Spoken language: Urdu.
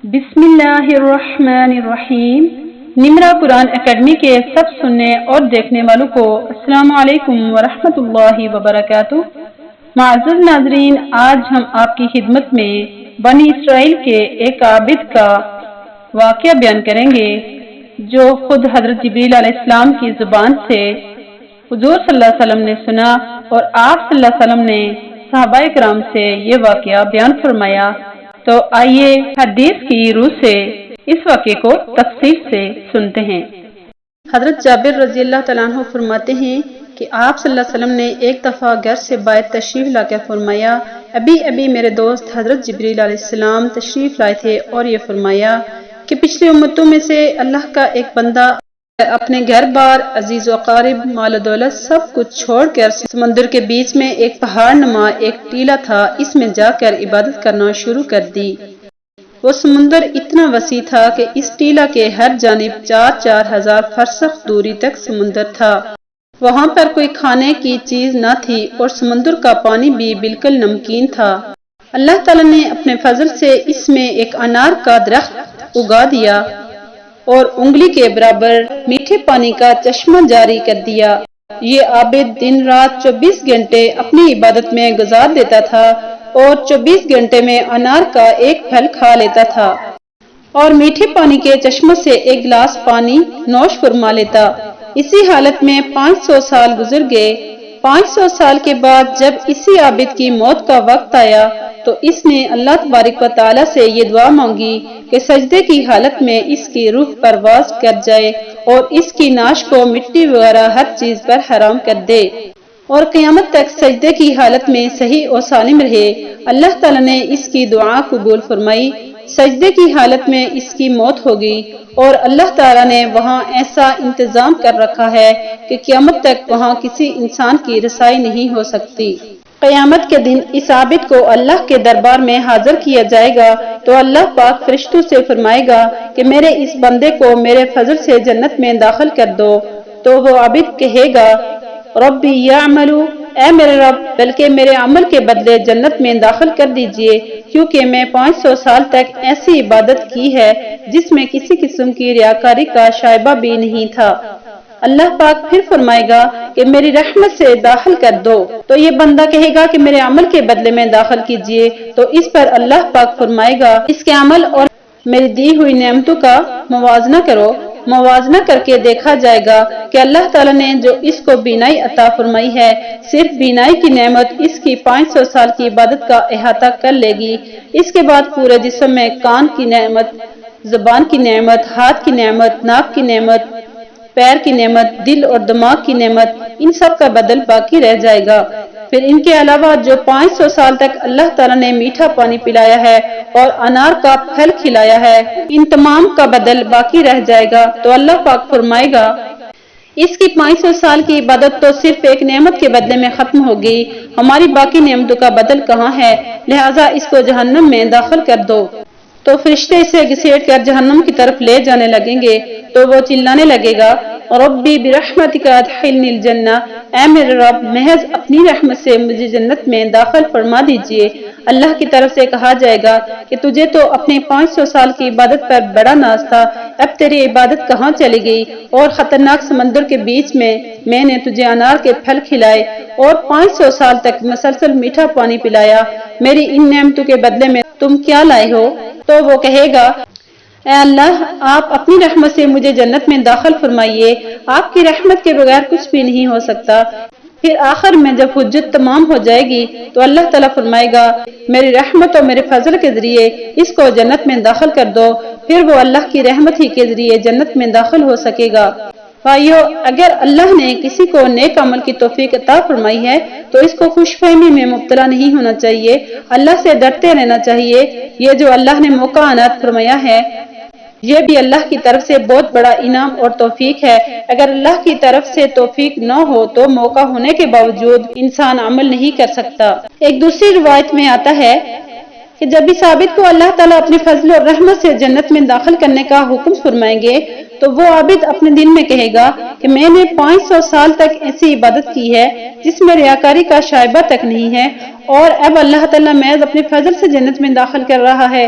بسم اللہ الرحمن الرحیم۔ نمرہ قرآن اکیڈمی کے سب سننے اور دیکھنے والوں کو السلام علیکم ورحمۃ اللہ وبرکاتہ۔ معزز ناظرین، آج ہم آپ کی خدمت میں بنی اسرائیل کے ایک عابد کا واقعہ بیان کریں گے جو خود حضرت جبریل علیہ السلام کی زبان سے حضور صلی اللہ علیہ وسلم نے سنا اور آپ صلی اللہ علیہ وسلم نے صحابہ کرام سے یہ واقعہ بیان فرمایا۔ تو آئیے حدیث کی روح سے اس واقعے کو تفصیل سے سنتے ہیں۔ حضرت جابر رضی اللہ تعالیٰ عنہ فرماتے ہیں کہ آپ صلی اللہ علیہ وسلم نے ایک دفعہ گھر سے باہر تشریف لا کر فرمایا، ابھی میرے دوست حضرت جبریل علیہ السلام تشریف لائے تھے اور یہ فرمایا کہ پچھلی امتوں میں سے اللہ کا ایک بندہ اپنے گھر بار، عزیز و اقارب، مال و دولت سب کچھ چھوڑ کر سمندر کے بیچ میں ایک پہاڑ نما ایک ٹیلا تھا، اس میں جا کر عبادت کرنا شروع کر دی۔ وہ سمندر اتنا وسیع تھا کہ اس ٹیلا کے ہر جانب 4,000 فرسخ دوری تک سمندر تھا۔ وہاں پر کوئی کھانے کی چیز نہ تھی اور سمندر کا پانی بھی بالکل نمکین تھا۔ اللہ تعالیٰ نے اپنے فضل سے اس میں ایک انار کا درخت اگا دیا اور انگلی کے برابر میٹھے پانی کا چشمہ جاری کر دیا۔ یہ عابد دن رات 24 گھنٹے اپنی عبادت میں گزار دیتا تھا اور 24 گھنٹے میں انار کا ایک پھل کھا لیتا تھا اور میٹھے پانی کے چشمہ سے ایک گلاس پانی نوش فرما لیتا۔ اسی حالت میں 500 سال گزر گئے۔ 500 سال کے بعد جب اسی عابد کی موت کا وقت آیا تو اس نے اللہ تبارک و تعالیٰ سے یہ دعا مانگی کہ سجدے کی حالت میں اس کی روح پرواز کر جائے اور اس کی ناش کو مٹی وغیرہ ہر چیز پر حرام کر دے اور قیامت تک سجدے کی حالت میں صحیح و سالم رہے۔ اللہ تعالیٰ نے اس کی دعا قبول فرمائی۔ سجدے کی حالت میں اس کی موت ہو گئی اور اللہ تعالیٰ نے وہاں ایسا انتظام کر رکھا ہے کہ قیامت تک وہاں کسی انسان کی رسائی نہیں ہو سکتی۔ قیامت کے دن اس عابد کو اللہ کے دربار میں حاضر کیا جائے گا تو اللہ پاک فرشتوں سے فرمائے گا کہ میرے اس بندے کو میرے فضل سے جنت میں داخل کر دو، تو وہ عابد کہے گا ربی یعملو، اے میرے رب بلکہ میرے عمل کے بدلے جنت میں داخل کر دیجئے، کیونکہ میں 500 سال تک ایسی عبادت کی ہے جس میں کسی قسم کی ریاکاری کا شائبہ بھی نہیں تھا۔ اللہ پاک پھر فرمائے گا کہ میری رحمت سے داخل کر دو، تو یہ بندہ کہے گا کہ میرے عمل کے بدلے میں داخل کیجئے، تو اس پر اللہ پاک فرمائے گا اس کے عمل اور میری دی ہوئی نعمتوں کا موازنہ کرو۔ موازنہ کر کے دیکھا جائے گا کہ اللہ تعالیٰ نے جو اس کو بینائی عطا فرمائی ہے، صرف بینائی کی نعمت اس کی 500 سال کی عبادت کا احاطہ کر لے گی۔ اس کے بعد پورے جسم میں کان کی نعمت، زبان کی نعمت، ہاتھ کی نعمت، ناک کی نعمت، پیر کی نعمت، دل اور دماغ کی نعمت، ان سب کا بدل باقی رہ جائے گا۔ پھر ان کے علاوہ جو 500 سال تک اللہ تعالیٰ نے میٹھا پانی پلایا ہے اور انار کا پھل کھلایا ہے، ان تمام کا بدل باقی رہ جائے گا۔ تو اللہ پاک فرمائے گا اس کی 500 سال کی عبادت تو صرف ایک نعمت کے بدلے میں ختم ہو گئی، ہماری باقی نعمتوں کا بدل کہاں ہے؟ لہٰذا اس کو جہنم میں داخل کر دو۔ تو فرشتے اسے گھسیٹ کر جہنم کی طرف لے جانے لگیں گے تو وہ چلانے لگے گا ربی برحمتک ادخلنی الجنہ، اے میرے رب محض اپنی رحمت سے مجھے جنت میں داخل فرما دیجئے۔ اللہ کی طرف سے کہا جائے گا کہ تجھے تو اپنے 500 سال کی عبادت پر بڑا ناز تھا، اب تیری عبادت کہاں چلی گئی؟ اور خطرناک سمندر کے بیچ میں نے تجھے انار کے پھل کھلائے اور 500 سال تک مسلسل میٹھا پانی پلایا، میری ان نعمتوں کے بدلے میں تم کیا لائے ہو؟ تو وہ کہے گا اے اللہ، آپ اپنی رحمت سے مجھے جنت میں داخل فرمائیے، آپ کی رحمت کے بغیر کچھ بھی نہیں ہو سکتا۔ پھر آخر میں جب حجت تمام ہو جائے گی تو اللہ تعالیٰ فرمائے گا میری رحمت اور میرے فضل کے ذریعے اس کو جنت میں داخل کر دو، پھر وہ اللہ کی رحمت ہی کے ذریعے جنت میں داخل ہو سکے گا۔ بھائیو، اگر اللہ نے کسی کو نیک عمل کی توفیق عطا فرمائی ہے تو اس کو خوش فہمی میں مبتلا نہیں ہونا چاہیے، اللہ سے ڈرتے رہنا چاہیے۔ یہ جو اللہ نے موقع عنایت فرمایا ہے یہ بھی اللہ کی طرف سے بہت بڑا انعام اور توفیق ہے۔ اگر اللہ کی طرف سے توفیق نہ ہو تو موقع ہونے کے باوجود انسان عمل نہیں کر سکتا۔ ایک دوسری روایت میں آتا ہے کہ جب اس عابد کو اللہ تعالیٰ اپنے فضل اور رحمت سے جنت میں داخل کرنے کا حکم فرمائیں گے تو وہ عابد اپنے دل میں کہے گا کہ میں نے 500 سال تک ایسی عبادت کی ہے جس میں ریاکاری کا شائبہ تک نہیں ہے، اور اب اللہ تعالیٰ محض اپنے فضل سے جنت میں داخل کر رہا ہے